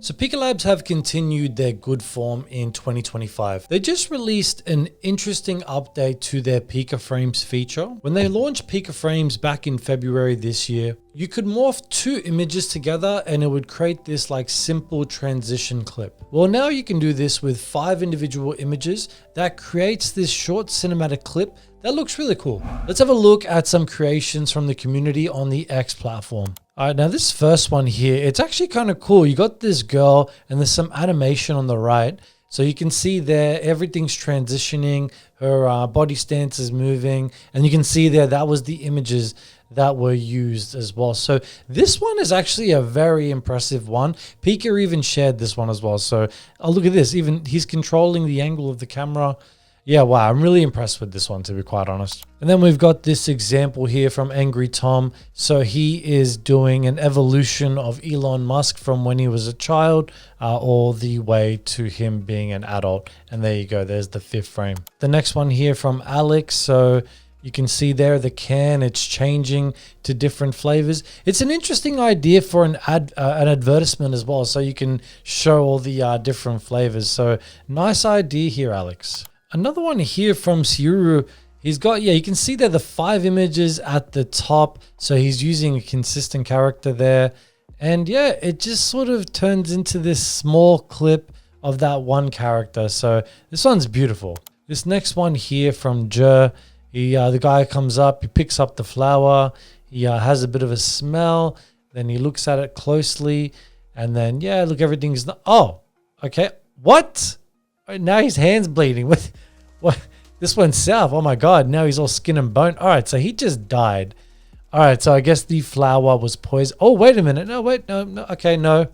So Pika Labs have continued their good form in 2025. They just released an interesting update to their Pika Frames feature. When they launched Pika Frames back in February this year, you could morph two images together and it would create this like simple transition clip. Well, now you can do this with 5 individual images that creates this short cinematic clip that looks really cool. Let's have a look at some creations from the community on the X platform. All right, now this first one here, it's actually kind of cool. You got this girl and there's some animation on the right. So you can see there, everything's transitioning. Her body stance is moving. And you can see there, that was the images that were used as well. So this one is actually a very impressive one. Pika even shared this one as well. So look at this, even he's controlling the angle of the camera. Yeah, wow, I'm really impressed with this one, to be quite honest. And then we've got this example here from Angry Tom. So he is doing an evolution of Elon Musk from when he was a child all the way to him being an adult. And there you go, there's the 5th frame. The next one here from Alex. So you can see there the can, it's changing to different flavors. It's an interesting idea for an advertisement as well. So you can show all the different flavors. So nice idea here, Alex. Another one here from Siuru. He's got, yeah, you can see there the 5 images at the top. So he's using a consistent character there. And yeah, it just sort of turns into this small clip of that one character. So this one's beautiful. This next one here from Jer. The guy comes up, he picks up the flower. He has a bit of a smell. Then he looks at it closely. And then, yeah, look, everything's, oh, okay. What? Now his hand's bleeding. What? This went south. Oh my God. Now he's all skin and bone. All right. So he just died. All right. So I guess the flower was poisoned. Oh, wait a minute. No, wait. No. Okay. No,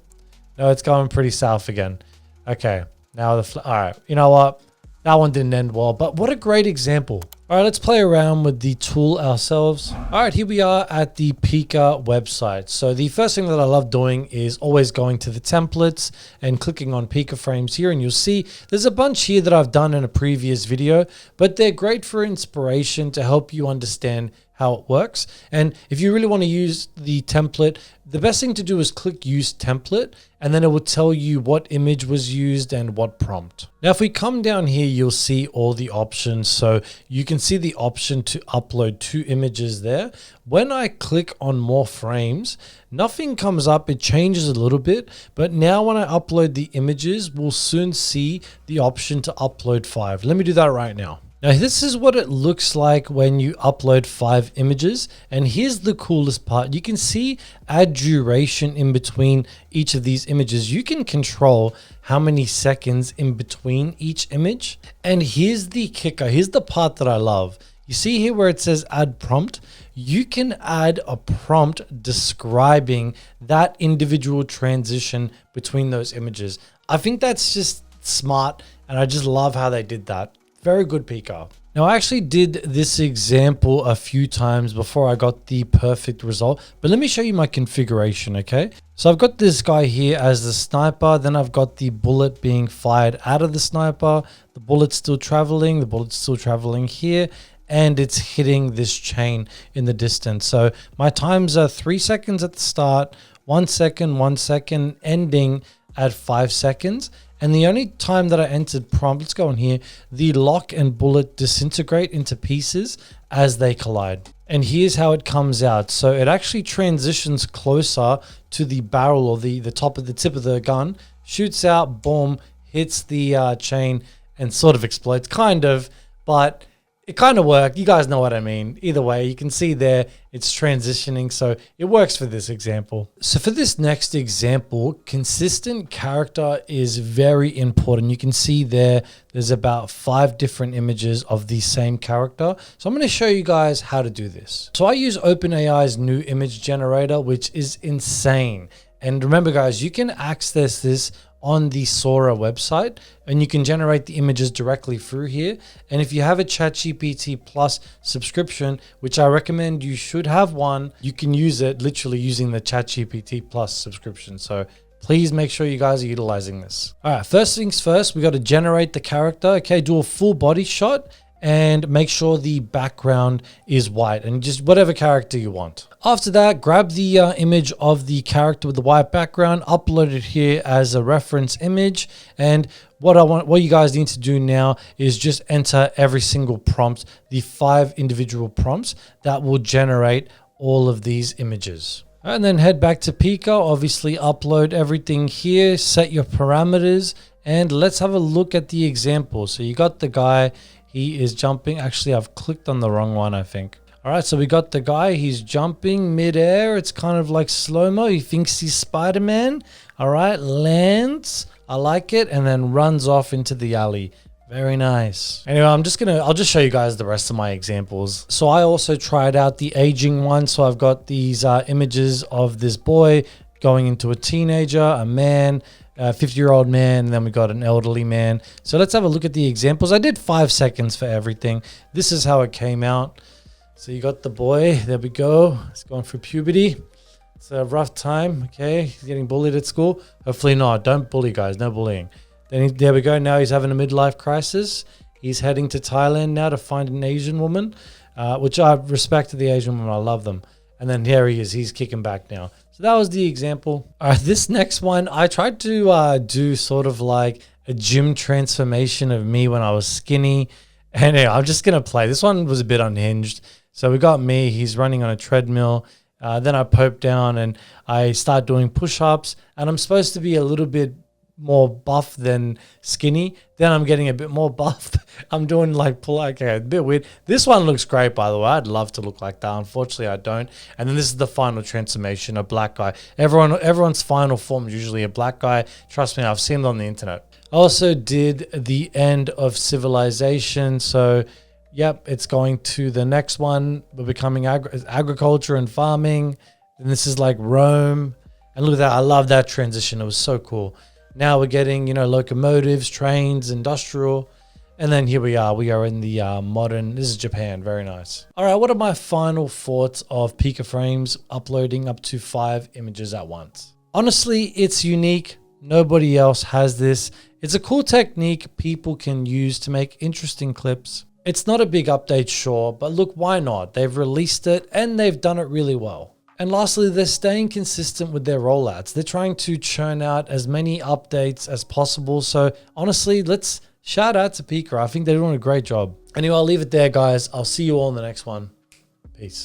it's going pretty south again. Okay. Now all right. You know what? That one didn't end well, but what a great example. All right, let's play around with the tool ourselves. All right, here we are at the Pika website. So the first thing that I love doing is always going to the templates and clicking on Pika frames here. And you'll see there's a bunch here that I've done in a previous video, but they're great for inspiration to help you understand how it works. And if you really want to use the template, the best thing to do is click use template, and then it will tell you what image was used and what prompt. Now, if we come down here, you'll see all the options. So you can see the option to upload 2 images there. When I click on more frames, nothing comes up. It changes a little bit, but now when I upload the images, we'll soon see the option to upload 5. Let me do that right now. Now, this is what it looks like when you upload 5 images. And here's the coolest part. You can see add duration in between each of these images. You can control how many seconds in between each image. And here's the kicker. Here's the part that I love. You see here where it says add prompt? You can add a prompt describing that individual transition between those images. I think that's just smart. And I just love how they did that. Very good, Pika. Now, I actually did this example a few times before I got the perfect result, but let me show you my configuration, okay? So I've got this guy here as the sniper, then I've got the bullet being fired out of the sniper, the bullet's still traveling, the bullet's still traveling here, and it's hitting this chain in the distance. So my times are 3 seconds at the start, 1 second, 1 second, ending at 5 seconds. And the only time that I entered prompt, let's go on here, the lock and bullet disintegrate into pieces as they collide. And here's how it comes out. So it actually transitions closer to the barrel or the top of the tip of the gun, shoots out, boom, hits the chain and sort of explodes, kind of, but it kind of worked. You guys know what I mean. Either way, you can see there it's transitioning. So it works for this example. So for this next example, consistent character is very important. You can see there's about 5 different images of the same character. So I'm going to show you guys how to do this. So I use OpenAI's new image generator, which is insane. And remember guys, you can access this on the Sora website and you can generate the images directly through here. And if you have a ChatGPT Plus subscription, which I recommend you should have one, you can use it literally using the ChatGPT Plus subscription. So please make sure you guys are utilizing this. All right, first things first, we got to generate the character. Okay, do a full body shot and make sure the background is white and just whatever character you want. After that, grab the image of the character with the white background, upload it here as a reference image. And what you guys need to do now is just enter every single prompt, the 5 individual prompts that will generate all of these images. And then head back to Pika, obviously upload everything here, set your parameters, and let's have a look at the example. So you got the guy, he is jumping. Actually, I've clicked on the wrong one, I think. All right, so we got the guy, he's jumping midair. It's kind of like slow-mo. He thinks he's Spider-Man. All right, lands, I like it, and then runs off into the alley. Very nice. Anyway, I'll just show you guys the rest of my examples. So I also tried out the aging one. So I've got these images of this boy going into a teenager, a man, a 50-year-old man, and then we got an elderly man. So let's have a look at the examples. I did 5 seconds for everything. This is how it came out. So you got the boy, there we go. He's going through puberty. It's a rough time, okay? He's getting bullied at school. Hopefully not, don't bully guys, no bullying. Then there we go, now he's having a midlife crisis. He's heading to Thailand now to find an Asian woman, which I respect to the Asian woman, I love them. And then here he is, he's kicking back now. So that was the example. All right, this next one, I tried to do sort of like a gym transformation of me when I was skinny. And anyway, I'm just gonna play. This one was a bit unhinged. So we got me, he's running on a treadmill. Then I pope down and I start doing push-ups, and I'm supposed to be a little bit more buff than skinny. Then I'm getting a bit more buffed. I'm doing like okay, a bit weird. This one looks great, by the way. I'd love to look like that. Unfortunately, I don't. And then this is the final transformation, a black guy. Everyone's final form is usually a black guy. Trust me, I've seen it on the internet. I also did the end of civilization. So yep, it's going to the next one. We're becoming agriculture and farming. And this is like Rome. And look at that. I love that transition. It was so cool. Now we're getting, locomotives, trains, industrial. And then here we are. We are in the modern. This is Japan. Very nice. All right. What are my final thoughts of Pika frames uploading up to 5 images at once? Honestly, it's unique. Nobody else has this. It's a cool technique people can use to make interesting clips. It's not a big update, sure, but look, why not? They've released it and they've done it really well. And lastly, they're staying consistent with their rollouts. They're trying to churn out as many updates as possible. So honestly, let's shout out to Pika. I think they're doing a great job. Anyway, I'll leave it there, guys. I'll see you all in the next one. Peace.